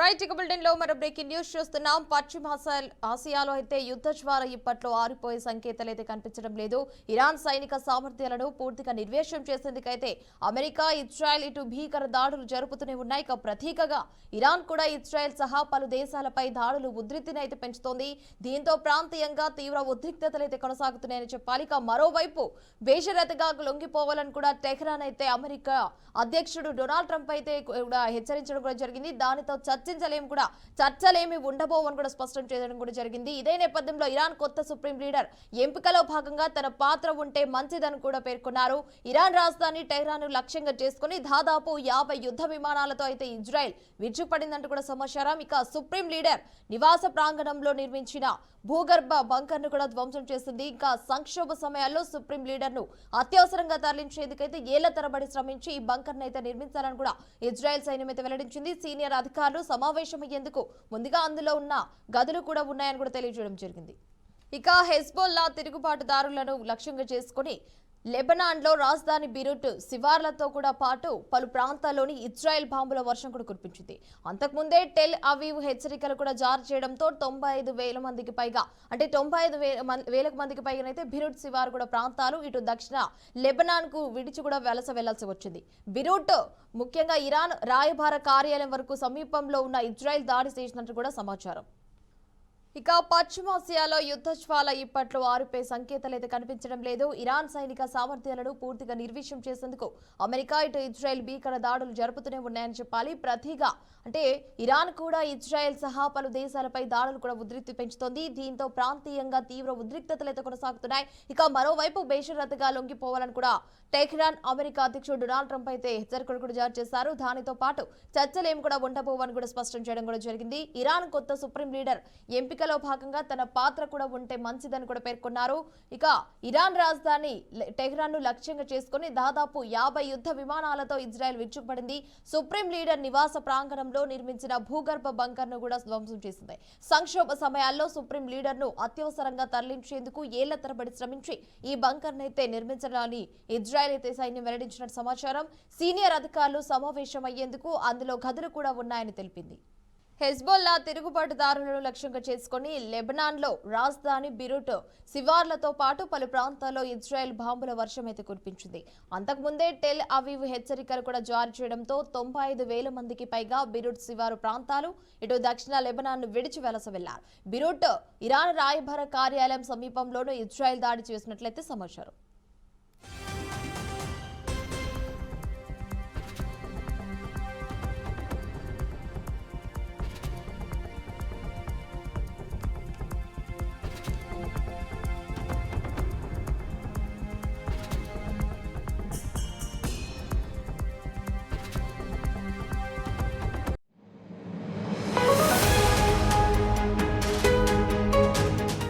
Right ఇక bulletin లో మరో బ్రేకింగ్ న్యూస్ చూస్తున్నాం. పశ్చిమ ఆసియాలో అయితే యుద్ధ జ్వాల ఇప్పట్లో ఆరిపోయే సంకేతాలు అయితే కనిపించడం లేదు. ఇరాన్ సైనిక సామర్థ్యాలను పూర్తిగా నిర్వేశ్యం చేసేందుకైతే అమెరికా, ఇజ్రాయెల్ ఇటు భీకర దాడులు జరుపుతూనే ఉన్నాయి. ఇక ప్రతీకగా ఇరాన్ కూడా ఇజ్రాయెల్ సహా పలు దేశాలపై దాడులు ఉధృతిని అయితే పెంచుతోంది. దీంతో ప్రాంతీయంగా తీవ్ర ఉద్రిక్తతలు అయితే కొనసాగుతున్నాయని చెప్పాలి. ఇక మరోవైపు బేషరతుగా లొంగిపోవాలని కూడా టెహ్రాన్ అయితే అమెరికా అధ్యక్షుడు డొనాల్డ్ ట్రంప్ అయితే కూడా హెచ్చరించడం కూడా జరిగింది. దానితో చర్చలేమి ఉండబోవని కూడా స్పష్టం చేయడం కూడా జరిగింది. ఇదే నేపథ్యంలో ఇరాన్ కొత్త సుప్రీం లీడర్ ఎంపికలో భాగంగా తన పాత్ర ఉంటే మంచిదని కూడా పేర్కొన్నారు. ఇరాన్ రాజధాని టెహ్రాన్ లక్ష్యంగా చేసుకుని దాదాపు 50 యుద్ధ విమానాలతో అయితే ఇజ్రాయెల్ విరుచుకుపడిందంటూ కూడా సమాచారం. ఇక సుప్రీం లీడర్ నివాస ప్రాంగణంలో నిర్మించిన భూగర్భ బంకర్ ను కూడా ధ్వంసం చేసింది. ఇంకా సంక్షోభ సమయాల్లో సుప్రీం లీడర్ ను అత్యవసరంగా తరలించేందుకైతే ఏళ్ల తరబడి శ్రమించి ఈ బంకర్ ను అయితే నిర్మించాలని కూడా ఇజ్రాయెల్ సైన్యం అయితే వెల్లడించింది. సీనియర్ అధికారులు సమావేశమయ్యేందుకు ముందుగా అందులో ఉన్న గదులు కూడా ఉన్నాయని కూడా తెలియజేయడం జరిగింది. ఇక హెజ్బొల్లా తిరుగుబాటుదారులను లక్ష్యంగా చేసుకుని లెబనాన్లో రాజధాని బీరూట్ శివార్లతో కూడా పాటు పలు ప్రాంతాల్లోని ఇజ్రాయెల్ బాంబుల వర్షం కూడా కురిపించింది. అంతకుముందే టెల్ అవీవ్ హెచ్చరికలు కూడా జారీ చేయడంతో 95,000 మందికి పైగా అంటే 95,000 మందికి పైగానైతే బీరూట్ శివారు కూడా ప్రాంతాలు ఇటు దక్షిణ లెబనాన్ కు విడిచి కూడా వలస వెళ్లాల్సి వచ్చింది. బీరూట్ ముఖ్యంగా ఇరాన్ రాయబార కార్యాలయం వరకు సమీపంలో ఉన్న ఇజ్రాయెల్ దాడి చేసినట్టు కూడా సమాచారం. ఇక పశ్చిమాసియాలో యుద్ధ జ్వాల ఇప్పట్లో ఆరిపోయే సంకేతాలు అయితే కనిపించడం లేదు. ఇరాన్ సైనిక సామర్థ్యాలను పూర్తిగా నిర్వీర్యం చేసేందుకు అమెరికా ఇటు ఇజ్రాయెల్ భీకర దాడులు జరుపుతూనే ఉన్నాయని చెప్పాలి. ప్రతిగా అంటే ఇరాన్ కూడా ఇజ్రాయెల్ సహా పలు దేశాలపై దాడులు కూడా ఉధృతి పెంచుతోంది. దీంతో ప్రాంతీయంగా తీవ్ర ఉద్రిక్తతలు అయితే కొనసాగుతున్నాయి. ఇక మరోవైపు బేషరతుగా లొంగిపోవాలని కూడా టెహ్రాన్ అమెరికా అధ్యక్షుడు డొనాల్డ్ ట్రంప్ అయితే హెచ్చరికలు కూడా జారీ చేశారు. దానితో పాటు చర్చలేం కూడా ఉండబోవని కూడా స్పష్టం చేయడం కూడా జరిగింది. ఇరాన్ కొత్త సుప్రీం లీడర్ ఎంపికలో భాగంగా తన పాత్ర కూడా ఉంటే మంచిదని కూడా పేర్కొన్నారు. ఇక ఇరాన్ రాజధాని టెహ్రాన్ ను లక్ష్యంగా చేసుకుని దాదాపు 50 యుద్ధ విమానాలతో ఇజ్రాయెల్ విరుచుకుపడింది. సుప్రీం లీడర్ నివాస ప్రాంగణంలో నిర్మించిన భూగర్భ బంకర్ ను కూడా ధ్వంసం చేసింది. సంక్షోభ సమయాల్లో సుప్రీం లీడర్ ను అత్యవసరంగా తరలించేందుకు ఏళ్ల తరబడి శ్రమించి ఈ బంకర్ నైతే నిర్మించడాన్ని ఇజ్రాయెల్ అయితే సైన్యం వెల్లడించినట్టు సమాచారం. సీనియర్ అధికారులు సమావేశమయ్యేందుకు అందులో గదులు కూడా ఉన్నాయని తెలిపింది. హెజ్బొల్లా తిరుగుబాటుదారులను లక్ష్యంగా చేసుకుని లెబనాన్లో రాజధాని బీరూట్ శివార్లతో పాటు పలు ప్రాంతాల్లో ఇజ్రాయెల్ బాంబుల వర్షం అయితే కురిపించింది. అంతకుముందే టెల్ అవీవ్ హెచ్చరికలు కూడా జారీ చేయడంతో 95,000 మందికి పైగా బీరూట్ శివారు ప్రాంతాలు ఇటు దక్షిణ లెబనాన్ ను విడిచి వలస వెళ్లారు. బీరూట్ ఇరాన్ రాయబార కార్యాలయం సమీపంలోనూ ఇజ్రాయెల్ దాడి చేసినట్లయితే సమాచారం.